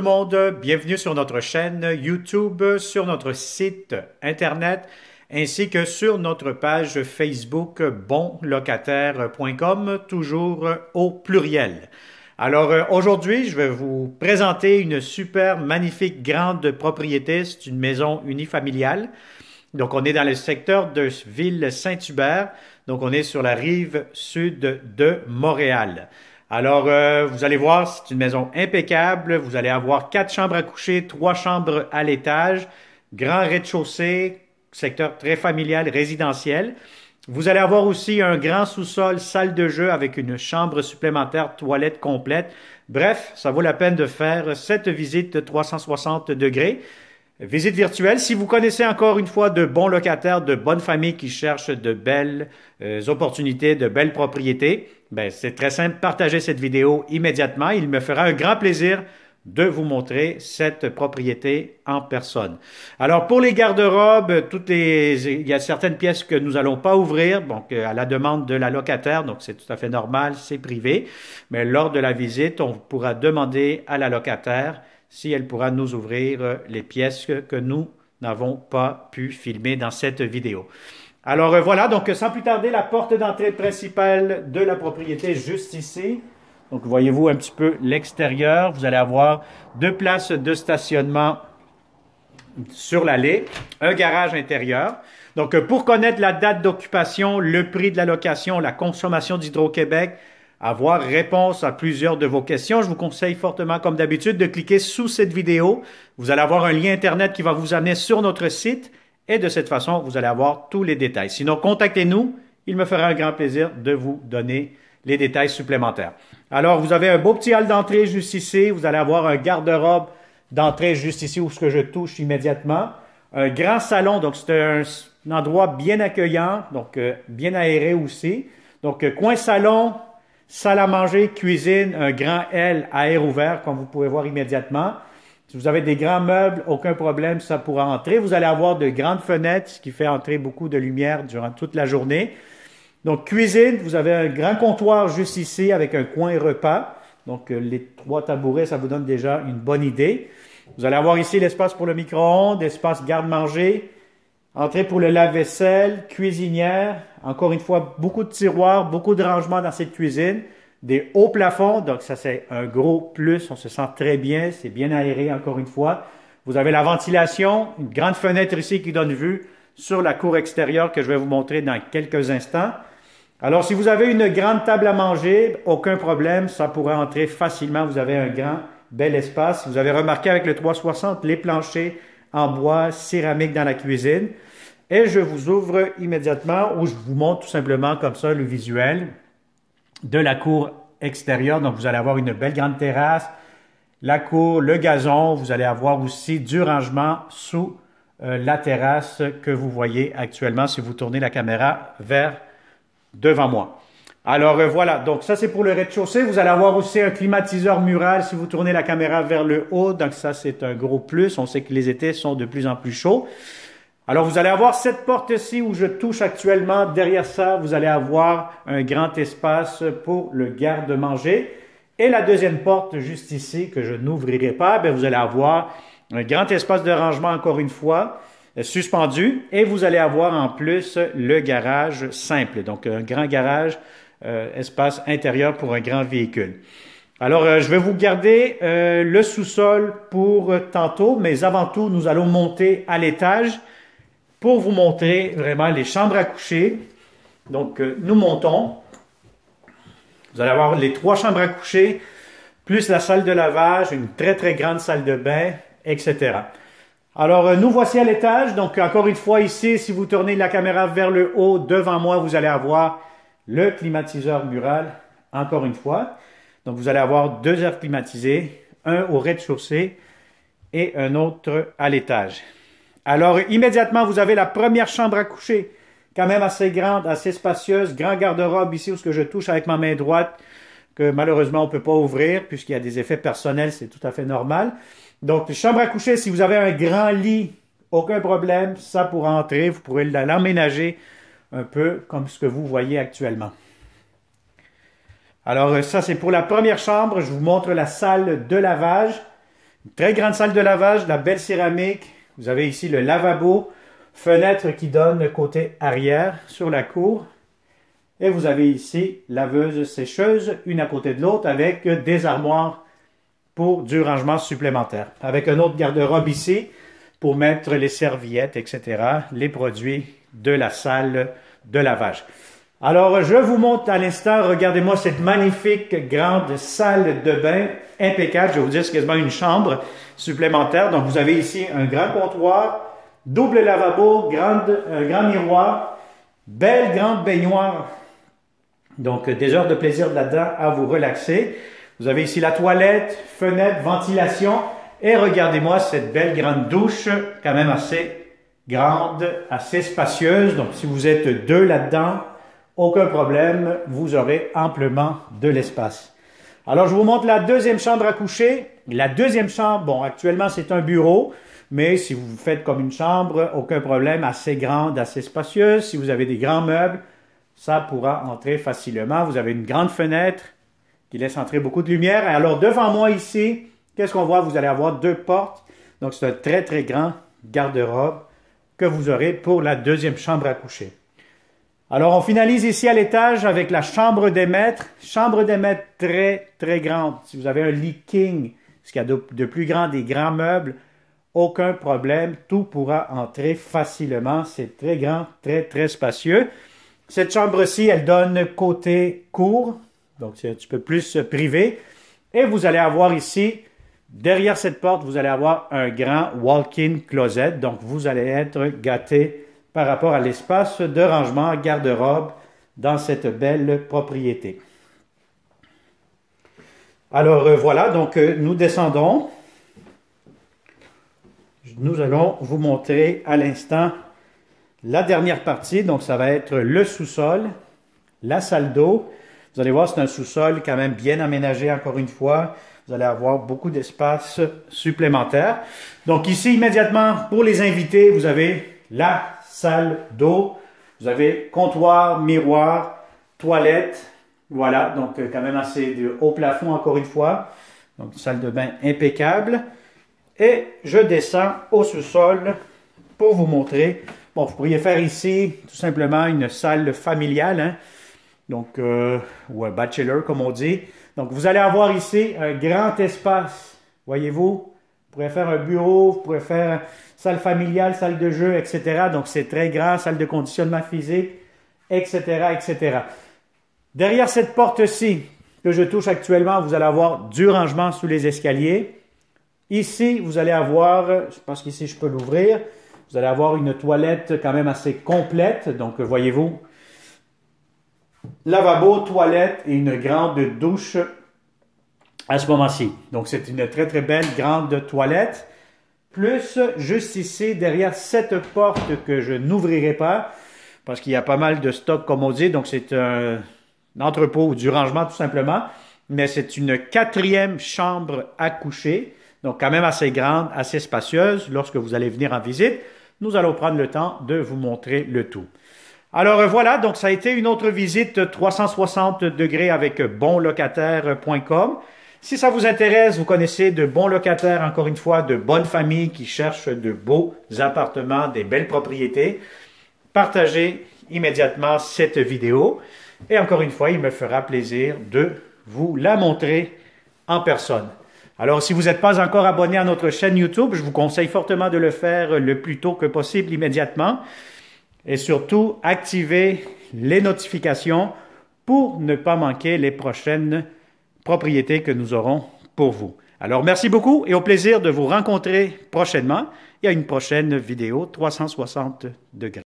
le monde, bienvenue sur notre chaîne YouTube, sur notre site internet ainsi que sur notre page Facebook bonlocataire.com, toujours au pluriel. Alors aujourd'hui, je vais vous présenter une super magnifique grande propriété, c'est une maison unifamiliale. Donc on est dans le secteur de Ville-Saint-Hubert, donc on est sur la rive sud de Montréal. Alors, vous allez voir, c'est une maison impeccable. Vous allez avoir 4 chambres à coucher, 3 chambres à l'étage, grand rez-de-chaussée, secteur très familial, résidentiel. Vous allez avoir aussi un grand sous-sol, salle de jeu avec une chambre supplémentaire, toilette complète. Bref, ça vaut la peine de faire cette visite de 360 degrés. Visite virtuelle. Si vous connaissez encore une fois de bons locataires, de bonnes familles qui cherchent de belles opportunités, de belles propriétés, ben c'est très simple. Partagez cette vidéo immédiatement. Il me fera un grand plaisir de vous montrer cette propriété en personne. Alors, pour les garde-robes, il y a certaines pièces que nous allons pas ouvrir, donc à la demande de la locataire, donc c'est tout à fait normal, c'est privé. Mais lors de la visite, on pourra demander à la locataire si elle pourra nous ouvrir les pièces que nous n'avons pas pu filmer dans cette vidéo. Alors voilà, donc sans plus tarder, la porte d'entrée principale de la propriété juste ici. Donc voyez-vous un petit peu l'extérieur. Vous allez avoir 2 places de stationnement sur l'allée, un garage intérieur. Donc pour connaître la date d'occupation, le prix de la location, la consommation d'Hydro-Québec, avoir réponse à plusieurs de vos questions, je vous conseille fortement, comme d'habitude, de cliquer sous cette vidéo. Vous allez avoir un lien Internet qui va vous amener sur notre site et de cette façon, vous allez avoir tous les détails. Sinon, contactez-nous. Il me fera un grand plaisir de vous donner les détails supplémentaires. Alors, vous avez un beau petit hall d'entrée juste ici. Vous allez avoir un garde-robe d'entrée juste ici où ce que je touche immédiatement. Un grand salon, donc c'est un endroit bien accueillant, donc bien aéré aussi. Donc, coin salon, salle à manger, cuisine, un grand L à air ouvert, comme vous pouvez voir immédiatement. Si vous avez des grands meubles, aucun problème, ça pourra entrer. Vous allez avoir de grandes fenêtres, ce qui fait entrer beaucoup de lumière durant toute la journée. Donc, cuisine, vous avez un grand comptoir juste ici avec un coin repas. Donc, les 3 tabourets, ça vous donne déjà une bonne idée. Vous allez avoir ici l'espace pour le micro-ondes, l'espace garde-manger, entrée pour le lave-vaisselle, cuisinière. Encore une fois, beaucoup de tiroirs, beaucoup de rangements dans cette cuisine. Des hauts plafonds, donc ça c'est un gros plus. On se sent très bien, c'est bien aéré encore une fois. Vous avez la ventilation, une grande fenêtre ici qui donne vue sur la cour extérieure que je vais vous montrer dans quelques instants. Alors, si vous avez une grande table à manger, aucun problème, ça pourra entrer facilement. Vous avez un grand, bel espace. Vous avez remarqué avec le 360 les planchers en bois, céramique dans la cuisine. Et je vous ouvre immédiatement où je vous montre tout simplement comme ça le visuel de la cour extérieure. Donc, vous allez avoir une belle grande terrasse, la cour, le gazon. Vous allez avoir aussi du rangement sous la terrasse que vous voyez actuellement si vous tournez la caméra vers devant moi. Alors voilà, donc ça c'est pour le rez-de-chaussée. Vous allez avoir aussi un climatiseur mural si vous tournez la caméra vers le haut. Donc ça c'est un gros plus. On sait que les étés sont de plus en plus chauds. Alors vous allez avoir cette porte-ci où je touche actuellement. Derrière ça, vous allez avoir un grand espace pour le garde-manger. Et la deuxième porte juste ici que je n'ouvrirai pas, bien, vous allez avoir un grand espace de rangement encore une fois, suspendu. Et vous allez avoir en plus le garage simple. Donc un grand garage, espace intérieur pour un grand véhicule. Alors je vais vous garder le sous-sol pour tantôt, mais avant tout, nous allons monter à l'étage pour vous montrer vraiment les chambres à coucher. Donc, nous montons. Vous allez avoir les 3 chambres à coucher, plus la salle de lavage, une très, très grande salle de bain, etc. Alors, nous voici à l'étage. Donc, encore une fois, ici, si vous tournez la caméra vers le haut, devant moi, vous allez avoir le climatiseur mural, encore une fois. Donc, vous allez avoir 2 aires climatisées, un au rez-de-chaussée et un autre à l'étage. Alors, immédiatement, vous avez la première chambre à coucher, quand même assez grande, assez spacieuse, grand garde-robe ici où ce que je touche avec ma main droite, que malheureusement on ne peut pas ouvrir puisqu'il y a des effets personnels, c'est tout à fait normal. Donc, chambre à coucher, si vous avez un grand lit, aucun problème, ça pourra entrer, vous pourrez l'emménager un peu comme ce que vous voyez actuellement. Alors, ça c'est pour la première chambre, je vous montre la salle de lavage. Une très grande salle de lavage, de la belle céramique. Vous avez ici le lavabo, fenêtre qui donne côté arrière sur la cour. Et vous avez ici laveuse sécheuse, une à côté de l'autre, avec des armoires pour du rangement supplémentaire. Avec un autre garde-robe ici pour mettre les serviettes, etc., les produits de la salle de lavage. Alors, je vous montre à l'instant, regardez-moi cette magnifique grande salle de bain impeccable. Je vais vous dire, c'est quasiment une chambre supplémentaire. Donc, vous avez ici un grand comptoir, double lavabo, grand miroir, belle grande baignoire. Donc, des heures de plaisir là-dedans à vous relaxer. Vous avez ici la toilette, fenêtre, ventilation. Et regardez-moi cette belle grande douche, quand même assez grande, assez spacieuse. Donc, si vous êtes deux là-dedans, aucun problème, vous aurez amplement de l'espace. Alors, je vous montre la deuxième chambre à coucher. La deuxième chambre, bon, actuellement, c'est un bureau, mais si vous faites comme une chambre, aucun problème, assez grande, assez spacieuse. Si vous avez des grands meubles, ça pourra entrer facilement. Vous avez une grande fenêtre qui laisse entrer beaucoup de lumière. Alors, devant moi ici, qu'est-ce qu'on voit? Vous allez avoir deux portes. Donc, c'est un très, très grand garde-robe que vous aurez pour la deuxième chambre à coucher. Alors, on finalise ici à l'étage avec la chambre des maîtres. Chambre des maîtres très, très grande. Si vous avez un lit king, ce qu'il y a de plus grand, des grands meubles, aucun problème. Tout pourra entrer facilement. C'est très grand, très, très spacieux. Cette chambre-ci, elle donne côté cour. Donc, c'est un petit peu plus privé. Et vous allez avoir ici, derrière cette porte, vous allez avoir un grand walk-in closet. Donc, vous allez être gâté par rapport à l'espace de rangement garde-robe dans cette belle propriété. Alors voilà, donc nous descendons. Nous allons vous montrer à l'instant la dernière partie. Donc ça va être le sous-sol, la salle d'eau. Vous allez voir, c'est un sous-sol quand même bien aménagé encore une fois. Vous allez avoir beaucoup d'espace supplémentaire. Donc ici, immédiatement, pour les invités, vous avez la salle d'eau. Vous avez comptoir, miroir, toilette. Voilà, donc quand même assez de haut plafond encore une fois. Donc salle de bain impeccable. Et je descends au sous-sol pour vous montrer. Bon, vous pourriez faire ici tout simplement une salle familiale, hein? Donc, ou un bachelor comme on dit. Donc vous allez avoir ici un grand espace. Voyez-vous? Vous pourrez faire un bureau, vous pourrez faire salle familiale, salle de jeu, etc. Donc, c'est très grand, salle de conditionnement physique, etc., etc. Derrière cette porte-ci que je touche actuellement, vous allez avoir du rangement sous les escaliers. Ici, vous allez avoir, je pense qu'ici, je peux l'ouvrir, vous allez avoir une toilette quand même assez complète. Donc, voyez-vous, lavabo, toilette et une grande douche à ce moment-ci. Donc, c'est une très, très belle grande toilette. Plus, juste ici, derrière cette porte que je n'ouvrirai pas, parce qu'il y a pas mal de stock, comme on dit. Donc, c'est un entrepôt ou du rangement, tout simplement. Mais c'est une quatrième chambre à coucher. Donc, quand même assez grande, assez spacieuse. Lorsque vous allez venir en visite, nous allons prendre le temps de vous montrer le tout. Alors, voilà. Donc, ça a été une autre visite 360 degrés avec bonlocataire.com. Si ça vous intéresse, vous connaissez de bons locataires, encore une fois, de bonnes familles qui cherchent de beaux appartements, des belles propriétés, partagez immédiatement cette vidéo. Et encore une fois, il me fera plaisir de vous la montrer en personne. Alors, si vous n'êtes pas encore abonné à notre chaîne YouTube, je vous conseille fortement de le faire le plus tôt que possible, immédiatement. Et surtout, activez les notifications pour ne pas manquer les prochaines propriétés que nous aurons pour vous. Alors, merci beaucoup et au plaisir de vous rencontrer prochainement et à une prochaine vidéo 360 degrés.